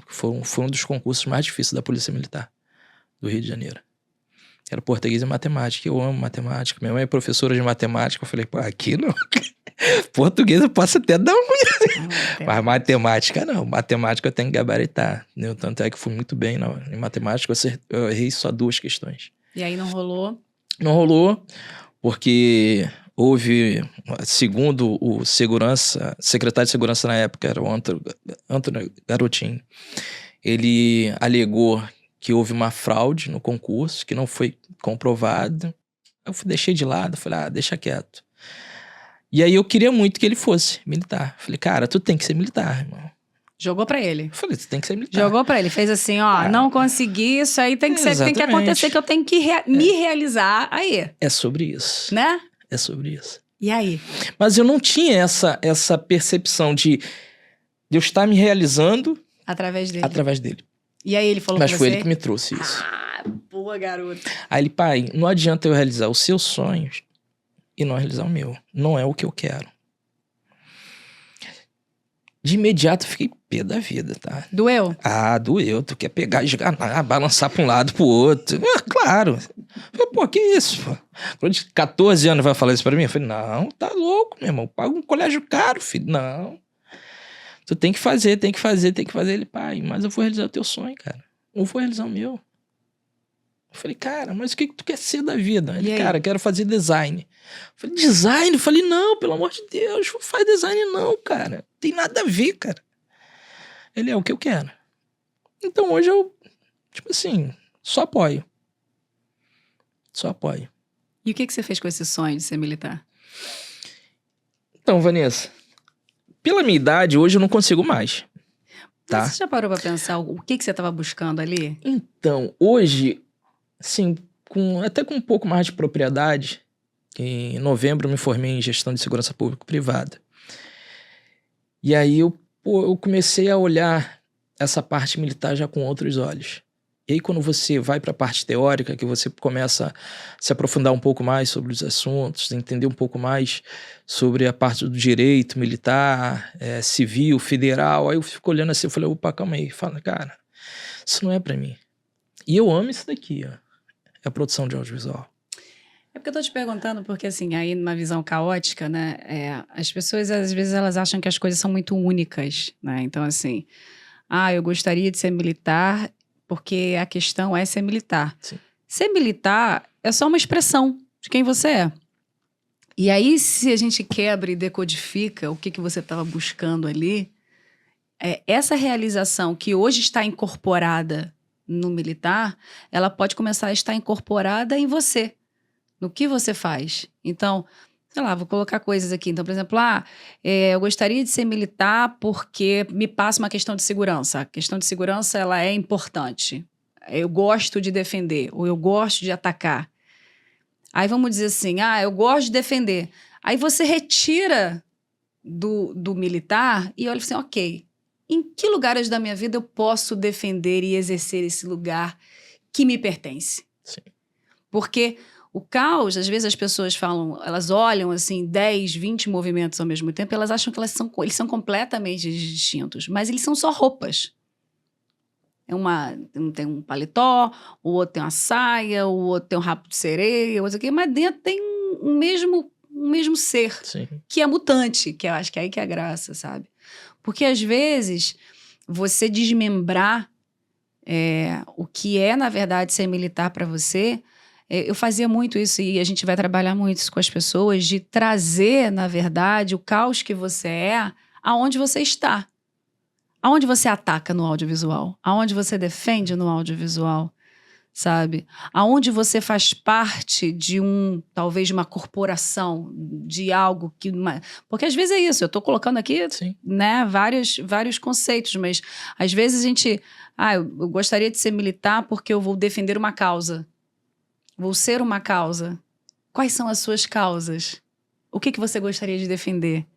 Foi um dos concursos mais difíceis da Polícia Militar do Rio de Janeiro. Era português e matemática. Eu amo matemática. Minha mãe é professora de matemática. Eu falei, pô, aqui não. Português eu posso até dar um... Mas matemática não. Matemática eu tenho que gabaritar. Né? Tanto é que fui muito bem em matemática. Eu errei só 2 questões. E aí não rolou? Não rolou, porque houve, segundo o secretário de segurança na época, era o Antônio Garotinho, ele alegou que houve uma fraude no concurso, que não foi comprovado. Eu deixei de lado, falei, deixa quieto. E aí eu queria muito que ele fosse militar. Falei, cara, tu tem que ser militar, irmão. Jogou pra ele. Eu falei, tu tem que ser militar. Jogou pra ele, fez assim, não consegui, isso aí tem que ser, tem que acontecer, que eu tenho que me realizar. Aí. É sobre isso. Né? É sobre isso. E aí? Mas eu não tinha essa percepção de eu estar me realizando através dele. E aí ele falou Mas com foi você? ele que me trouxe isso. Boa, garoto. Aí ele, pai, não adianta eu realizar os seus sonhos e não realizar o meu. Não é o que eu quero. De imediato eu fiquei pé da vida, tá? Doeu? Doeu. Tu quer pegar, esganar, balançar pra um lado, pro outro. Claro. Falei, pô, que isso? Pô? De 14 anos vai falar isso pra mim? Eu falei, não, tá louco, meu irmão. Paga um colégio caro, filho. Não. Tu tem que fazer. Ele, pai, mas eu vou realizar o teu sonho, cara. Não vou realizar o meu. Eu falei, cara, mas o que tu quer ser da vida? Ele, cara, quero fazer design. Eu falei, design? Eu falei, não, pelo amor de Deus, não faz design não, cara. Tem nada a ver, cara. Ele, é o que eu quero. Então hoje eu, tipo assim, só apoio. E o que você fez com esse sonho de ser militar? Então, Vanessa, pela minha idade, hoje eu não consigo mais. Tá? Você já parou pra pensar o que você estava buscando ali? Então, hoje, assim, até com um pouco mais de propriedade, em novembro eu me formei em gestão de segurança pública privada. E aí eu comecei a olhar essa parte militar já com outros olhos. E aí quando você vai para a parte teórica, que você começa a se aprofundar um pouco mais sobre os assuntos, entender um pouco mais sobre a parte do direito militar, civil, federal, aí eu fico olhando assim, eu falei, opa, calma aí, fala, cara, isso não é para mim. E eu amo isso daqui, ó, é a produção de audiovisual. É porque eu tô te perguntando, porque assim, aí numa visão caótica, né, as pessoas às vezes elas acham que as coisas são muito únicas, né, então assim, eu gostaria de ser militar porque a questão é ser militar. Sim. Ser militar é só uma expressão de quem você é. E aí, se a gente quebra e decodifica o que você estava buscando ali, essa realização que hoje está incorporada no militar, ela pode começar a estar incorporada em você, no que você faz. Então, sei lá, vou colocar coisas aqui. Então, por exemplo, eu gostaria de ser militar porque me passa uma questão de segurança. A questão de segurança, ela é importante. Eu gosto de defender, ou eu gosto de atacar. Aí vamos dizer assim, eu gosto de defender. Aí você retira do militar e olha assim, ok, em que lugares da minha vida eu posso defender e exercer esse lugar que me pertence? Sim. Porque o caos, às vezes as pessoas falam, elas olham assim 10, 20 movimentos ao mesmo tempo, elas acham que eles são completamente distintos, mas eles são só roupas. Um tem um paletó, o outro tem uma saia, o outro tem um rabo de sereia, o outro aqui, mas dentro tem um mesmo ser, Sim. que é mutante, que eu acho que é aí que é a graça, sabe? Porque às vezes você desmembrar o que é, na verdade, ser militar para você. Eu fazia muito isso e a gente vai trabalhar muito isso com as pessoas, de trazer, na verdade, o caos que você é aonde você está. Aonde você ataca no audiovisual? Aonde você defende no audiovisual? Sabe? Aonde você faz parte de talvez de uma corporação, de algo que... Porque às vezes é isso, eu estou colocando aqui, Sim. né, vários conceitos, mas às vezes a gente... eu gostaria de ser militar porque eu vou defender uma causa. Vou ser uma causa. Quais são as suas causas? O que você gostaria de defender?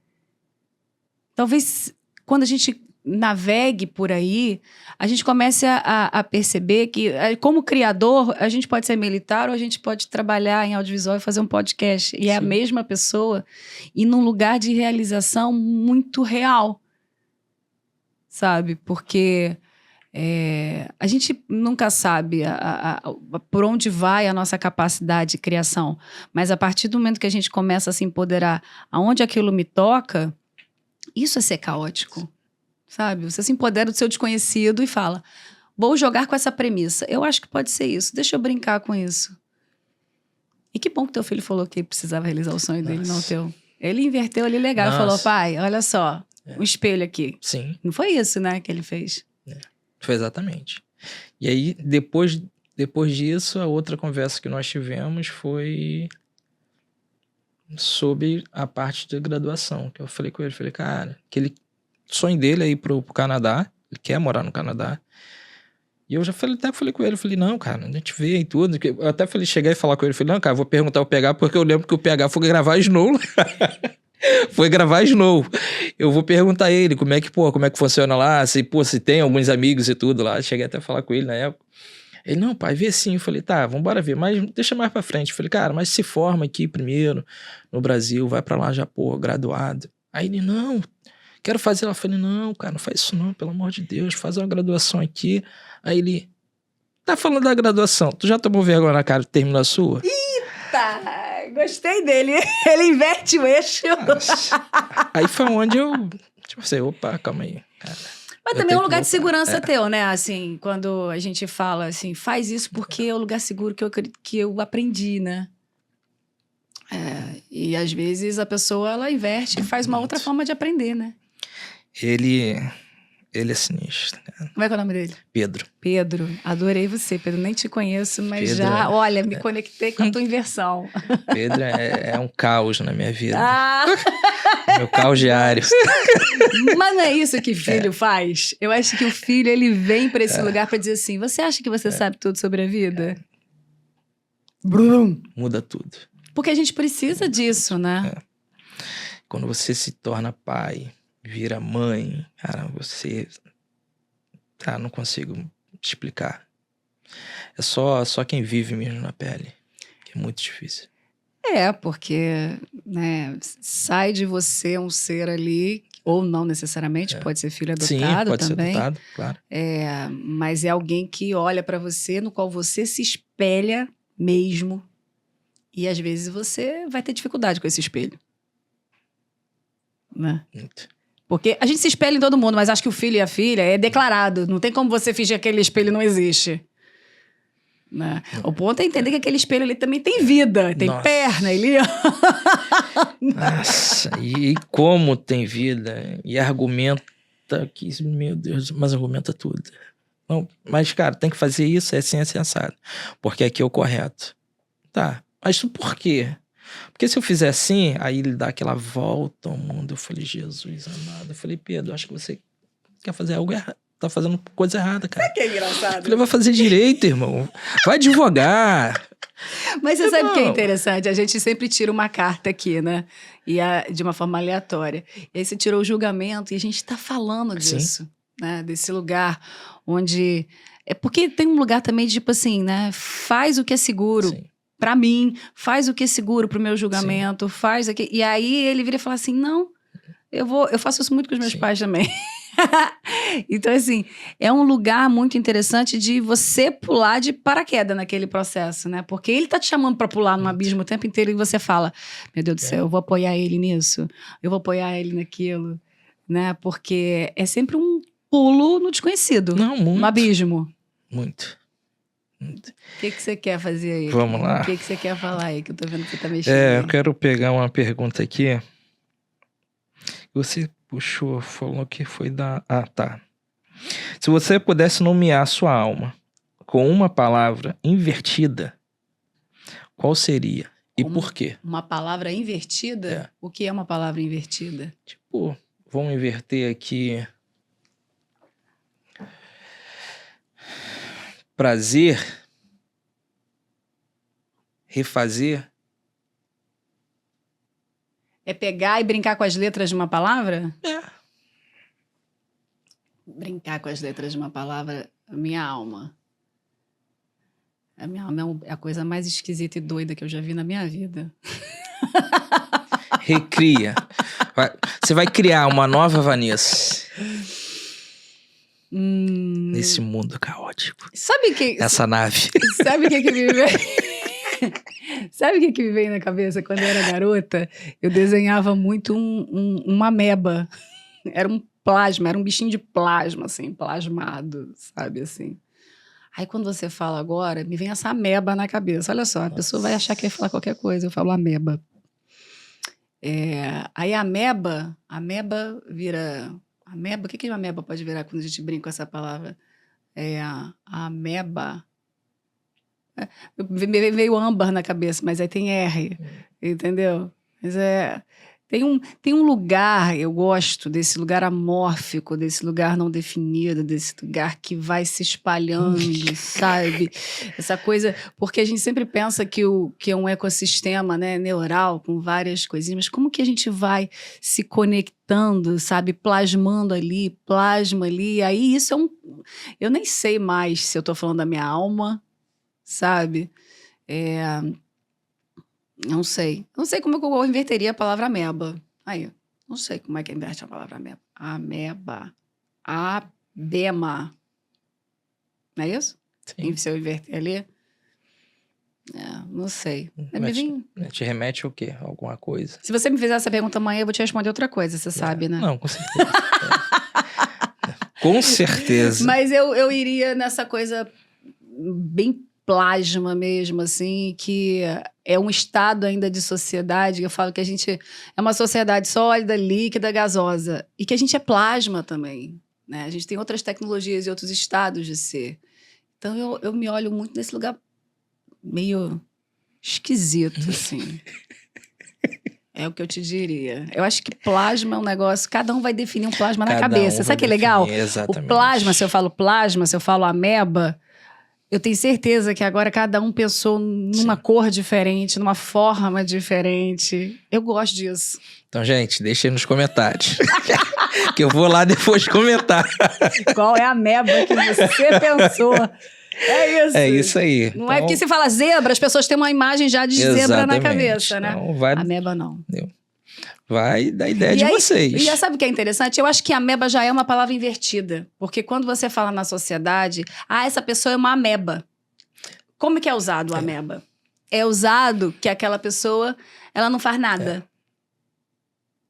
Talvez quando a gente navegue por aí, a gente comece a perceber que, como criador, a gente pode ser militar ou a gente pode trabalhar em audiovisual e fazer um podcast. E é a mesma pessoa e num lugar de realização muito real. Sabe? Porque... a gente nunca sabe por onde vai a nossa capacidade de criação, mas a partir do momento que a gente começa a se empoderar aonde aquilo me toca, isso é ser caótico, sabe? Você se empodera do seu desconhecido e fala, vou jogar com essa premissa, eu acho que pode ser isso, deixa eu brincar com isso. E que bom que teu filho falou que precisava realizar o sonho dele, não o teu. Ele inverteu ali legal e falou, pai, olha só, um espelho aqui. Sim. Não foi isso, né, que ele fez? Foi exatamente. E aí, depois disso, a outra conversa que nós tivemos foi sobre a parte de graduação. Que eu falei com ele, cara, aquele sonho dele é ir pro Canadá, ele quer morar no Canadá. E eu já falei com ele, não, cara, a gente vê e tudo. Eu até cheguei a falar com ele, não, cara, vou perguntar o PH, porque eu lembro que o PH foi gravar Snow. Foi gravar Snow. Eu vou perguntar a ele como é que funciona lá, se tem alguns amigos e tudo lá. Cheguei até a falar com ele na época. Ele, não, pai, vê sim. Eu falei, tá, vambora ver, mas deixa mais pra frente. Eu falei, cara, mas se forma aqui primeiro, no Brasil, vai pra lá já, graduado. Aí ele, não, quero fazer lá. Eu falei, não, cara, não faz isso não, pelo amor de Deus, faz uma graduação aqui. Aí ele, tá falando da graduação, tu já tomou vergonha na cara que terminou a sua? Eita! Gostei dele. Ele inverte o eixo. Aí foi onde eu... opa, calma aí, cara. Mas também é um lugar de segurança teu, né? Assim, quando a gente fala assim, faz isso porque é o lugar seguro que eu aprendi, né? E às vezes a pessoa, ela inverte e faz uma outra forma de aprender, né? Ele é sinistro, cara. Como é que é o nome dele? Pedro. Pedro, adorei você, Pedro. Nem te conheço, mas Pedro já, olha, me conectei com a tua inversão. Pedro é um caos na minha vida. Meu caos diário. Mas não é isso que filho faz? Eu acho que o filho, ele vem para esse lugar para dizer assim, você acha que você sabe tudo sobre a vida? Brum. Muda tudo. Porque a gente precisa disso, né? Quando você se torna pai, vira mãe, cara, você... não consigo explicar. É só quem vive mesmo na pele, que é muito difícil. Porque, né, sai de você um ser ali, ou não necessariamente, pode ser filho adotado também. Sim, pode ser adotado, claro. Mas é alguém que olha para você, no qual você se espelha mesmo. E às vezes você vai ter dificuldade com esse espelho. Né? Muito. Porque a gente se espelha em todo mundo, mas acho que o filho e a filha é declarado. Não tem como você fingir que aquele espelho não existe. Né? O ponto é entender que aquele espelho ali também tem vida, tem perna, ele... Nossa, e como tem vida, e argumenta que, meu Deus, mas argumenta tudo. Não, mas, cara, tem que fazer isso, é assim, é sensado, porque aqui é o correto. Tá, mas por quê? Porque se eu fizer assim, aí ele dá aquela volta ao mundo. Eu falei, Jesus amado. Eu falei, Pedro, acho que você quer fazer algo errado. Tá fazendo coisa errada, cara. Sabe que é engraçado? Eu falei, vai fazer direito, irmão. Vai advogar. Mas você sabe o que é interessante? A gente sempre tira uma carta aqui, né? De uma forma aleatória. E aí você tirou o julgamento e a gente tá falando disso, né? Desse lugar onde... É porque tem um lugar também, tipo assim, né? Faz o que é seguro. Sim. Pra mim, faz o que é seguro pro meu julgamento, faz aqui. E aí ele vira e fala assim: não, eu faço isso muito com os meus pais também. Então, assim, é um lugar muito interessante de você pular de paraquedas naquele processo, né? Porque ele tá te chamando pra pular num abismo o tempo inteiro e você fala: meu Deus do céu, eu vou apoiar ele nisso, eu vou apoiar ele naquilo, né? Porque é sempre um pulo no desconhecido, no abismo. Muito. O que você quer fazer aí? Vamos lá. O que você quer falar aí? Que eu tô vendo que você tá mexendo. Eu quero pegar uma pergunta aqui. Você puxou, falou que foi da... Ah, tá. Se você pudesse nomear sua alma com uma palavra invertida, qual seria? E por quê? Uma palavra invertida? O que é uma palavra invertida? Tipo, vamos inverter aqui... Prazer, refazer. É pegar e brincar com as letras de uma palavra? Brincar com as letras de uma palavra, a minha alma. A minha alma é a coisa mais esquisita e doida que eu já vi na minha vida. Recria. Você vai criar uma nova Vanessa. Nesse mundo caótico. Sabe que... Essa nave. Sabe o que me veio? Sabe o que me veio na cabeça quando eu era garota? Eu desenhava muito uma ameba. Era um plasma, era um bichinho de plasma, assim, plasmado, sabe, assim. Aí quando você fala agora, me vem essa ameba na cabeça. Olha só, a pessoa vai achar que vai falar qualquer coisa, eu falo ameba. Aí a ameba vira... Ameba, o que uma ameba pode virar quando a gente brinca com essa palavra? A ameba... Veio âmbar na cabeça, mas aí tem R, entendeu? Mas tem um lugar, eu gosto desse lugar amórfico, desse lugar não definido, desse lugar que vai se espalhando, sabe? Essa coisa, porque a gente sempre pensa que é um ecossistema, né, neural, com várias coisinhas, mas como que a gente vai se conectando, sabe? Plasmando ali, plasma ali, aí isso eu nem sei mais se eu tô falando da minha alma, sabe? Não sei como é que eu inverteria a palavra ameba. Aí, não sei como é que inverte a palavra ameba. Ameba. Abema. Não é isso? Sim. Se eu inverter ali? Não sei. Te remete ao quê? Alguma coisa? Se você me fizer essa pergunta amanhã, eu vou te responder outra coisa, você sabe, né? Não, com certeza. Com certeza. Mas eu iria nessa coisa bem plasma mesmo, assim, que é um estado ainda de sociedade. Eu falo que a gente é uma sociedade sólida, líquida, gasosa. E que a gente é plasma também, né? A gente tem outras tecnologias e outros estados de ser. Então, eu me olho muito nesse lugar meio esquisito, assim. É o que eu te diria. Eu acho que plasma é um negócio... Cada um vai definir um plasma na cabeça. Sabe que é legal? Exatamente. O plasma, se eu falo ameba... Eu tenho certeza que agora cada um pensou numa cor diferente, numa forma diferente. Eu gosto disso. Então, gente, deixa aí nos comentários. Que eu vou lá depois comentar. Qual é a ameba que você pensou? É isso. É isso aí. Não é porque se fala zebra, as pessoas têm uma imagem já de zebra na cabeça, né? Então, vai... Ameba não. Vai da ideia de vocês. E sabe o que é interessante? Eu acho que ameba já é uma palavra invertida. Porque quando você fala na sociedade, essa pessoa é uma ameba. Como que é usado o ameba? É usado que aquela pessoa, ela não faz nada.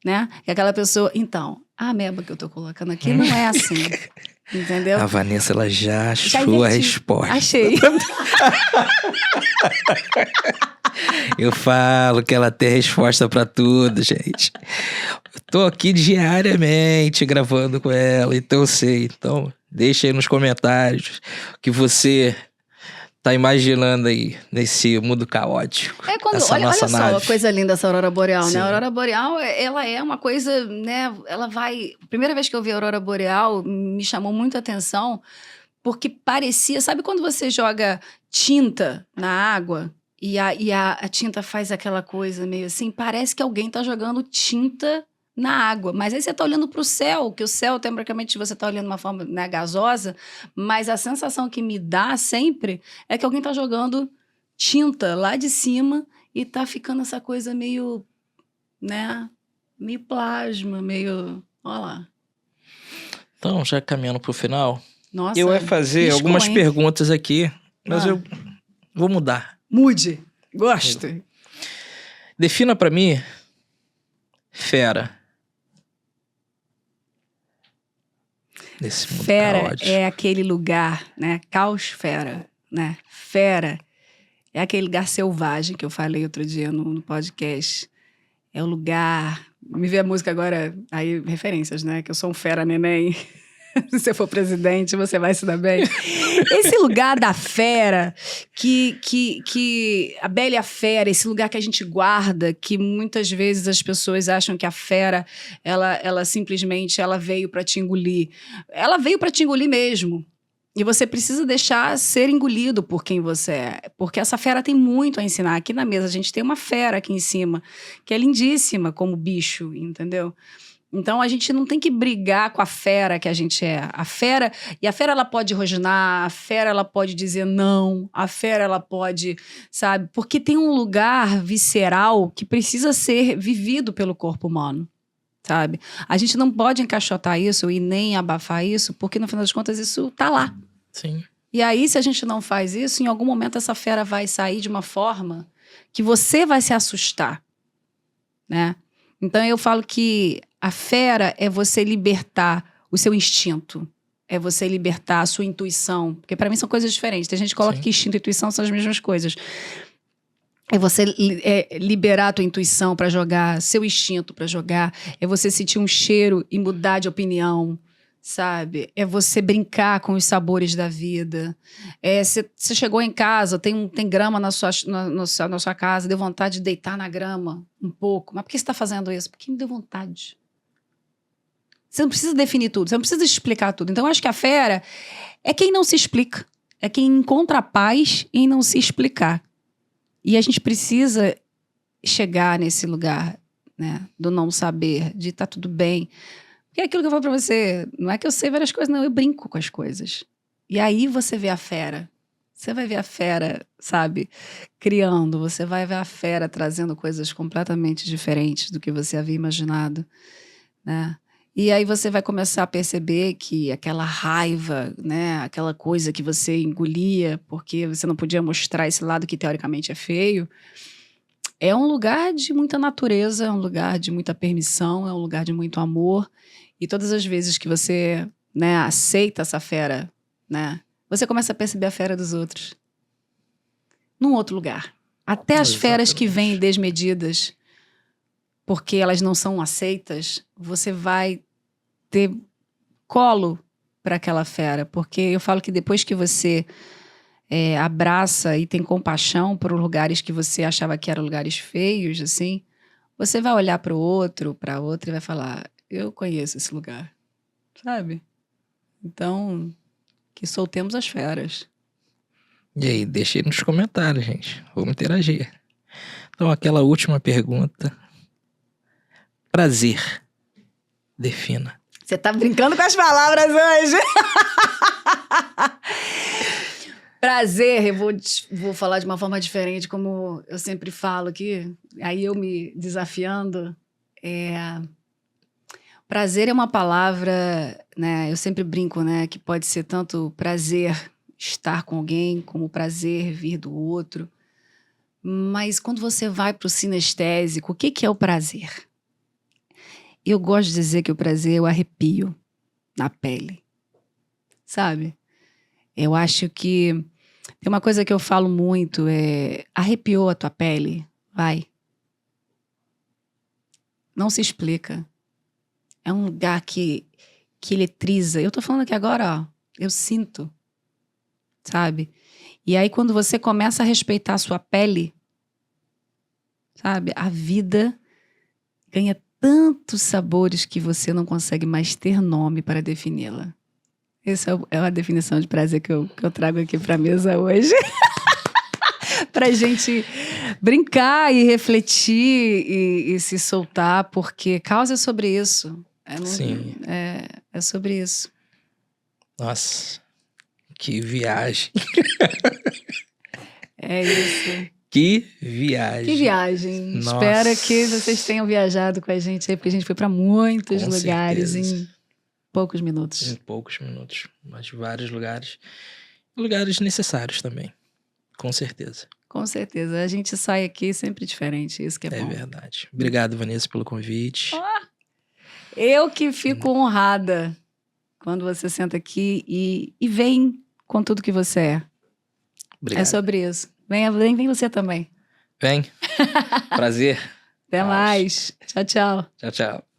Né? Que aquela pessoa... Então, a ameba que eu tô colocando aqui não é assim. Entendeu? A Vanessa, ela já achou a inventi. resposta. Achei. Eu falo que ela tem resposta pra tudo, gente. Eu tô aqui diariamente gravando com ela, então eu sei. Então, deixa aí nos comentários o que você tá imaginando aí nesse mundo caótico. É quando, essa olha nossa só nave. a coisa linda dessa aurora boreal, Sim. né? A aurora boreal, ela é uma coisa, né? Ela vai... Primeira vez que eu vi a aurora boreal, me chamou muito a atenção, porque parecia... Sabe quando você joga tinta na água e a tinta faz aquela coisa meio assim? Parece que alguém tá jogando tinta na água. Mas aí você tá olhando pro céu, que o céu, teoricamente, você tá olhando de uma forma, né, gasosa, mas a sensação que me dá sempre é que alguém tá jogando tinta lá de cima e tá ficando essa coisa meio, né, meio plasma, meio, olha lá. Então, já caminhando pro final, Nossa, eu ia fazer riscou, algumas hein? perguntas aqui, mas eu vou mudar. Mude. Gosto. Defina pra mim fera. Nesse mundo Fera caótico. é aquele lugar, né? Caosfera, né? Fera é aquele lugar selvagem que eu falei outro dia no podcast. É o lugar... Me vê a música agora, aí referências, né? Que eu sou um fera neném. Se você for presidente, você vai se dar bem. Esse lugar da fera, que a Bela e a Fera, esse lugar que a gente guarda, que muitas vezes as pessoas acham que a fera, ela simplesmente ela veio para te engolir. Ela veio para te engolir mesmo. E você precisa deixar ser engolido por quem você é. Porque essa fera tem muito a ensinar. Aqui na mesa a gente tem uma fera aqui em cima, que é lindíssima como bicho, entendeu? Então a gente não tem que brigar com a fera que a gente é. A fera ela pode rosnar, a fera ela pode dizer não, a fera ela pode, sabe? Porque tem um lugar visceral que precisa ser vivido pelo corpo humano, sabe? A gente não pode encaixotar isso e nem abafar isso, porque no final das contas isso tá lá. Sim. E aí, se a gente não faz isso, em algum momento essa fera vai sair de uma forma que você vai se assustar, né? Então eu falo que a fera é você libertar o seu instinto, é você libertar a sua intuição, porque para mim são coisas diferentes. Tem gente que coloca que instinto e intuição são as mesmas coisas. É você liberar a tua intuição para jogar, seu instinto para jogar, é você sentir um cheiro e mudar de opinião, sabe? É você brincar com os sabores da vida. Você chegou em casa, tem grama na sua casa, deu vontade de deitar na grama um pouco. Mas por que você está fazendo isso? Porque me deu vontade. Você não precisa definir tudo, você não precisa explicar tudo. Então, eu acho que a fera é quem não se explica. É quem encontra a paz em não se explicar. E a gente precisa chegar nesse lugar, né, do não saber, de tá tudo bem. Porque é aquilo que eu falo pra você, não é que eu sei várias coisas, não, eu brinco com as coisas. E aí você vê a fera. Você vai ver a fera, sabe, criando. Você vai ver a fera trazendo coisas completamente diferentes do que você havia imaginado, né? E aí você vai começar a perceber que aquela raiva, né, aquela coisa que você engolia porque você não podia mostrar esse lado que teoricamente é feio, é um lugar de muita natureza, é um lugar de muita permissão, é um lugar de muito amor. E todas as vezes que você, né, aceita essa fera, né, você começa a perceber a fera dos outros. Num outro lugar. Até as feras que vêm desmedidas, porque elas não são aceitas, você vai ter colo para aquela fera. Porque eu falo que depois que você abraça e tem compaixão por lugares que você achava que eram lugares feios, assim, você vai olhar para o outro, para outra e vai falar, eu conheço esse lugar, sabe? Então, que soltemos as feras. E aí, deixa aí nos comentários, gente. Vamos interagir. Então, aquela última pergunta. Prazer. Defina. Você tá brincando com as palavras hoje. Prazer, eu vou falar de uma forma diferente, como eu sempre falo aqui. Aí eu me desafiando. Prazer é uma palavra, né? Eu sempre brinco, né? Que pode ser tanto prazer estar com alguém, como prazer vir do outro. Mas quando você vai para o sinestésico, o que é o prazer? Eu gosto de dizer que o prazer é o arrepio na pele. sabe? Eu acho que tem uma coisa que eu falo muito, arrepiou a tua pele, vai. Não se explica. É um lugar que eletriza. Eu tô falando aqui agora, ó, eu sinto, sabe? E aí quando você começa a respeitar a sua pele, sabe? A vida ganha tantos sabores que você não consegue mais ter nome para defini-la. Essa é a definição de prazer que eu trago aqui para a mesa hoje. Pra gente brincar e refletir e se soltar, porque causa é sobre isso. Sim. É sobre isso. Nossa, que viagem. É isso. Que viagem. Que viagem. Nossa. Espero que vocês tenham viajado com a gente aí, porque a gente foi para muitos Com lugares certeza. em poucos minutos. Em poucos minutos, mas vários lugares. Lugares necessários também, com certeza. Com certeza. A gente sai aqui sempre diferente, isso que é bom. É verdade. Obrigado, Vanessa, pelo convite. Eu que fico honrada quando você senta aqui e vem com tudo que você é. Obrigado. É sobre isso. Vem você também. Vem. Prazer. Até mais. Tchau, tchau. Tchau, tchau.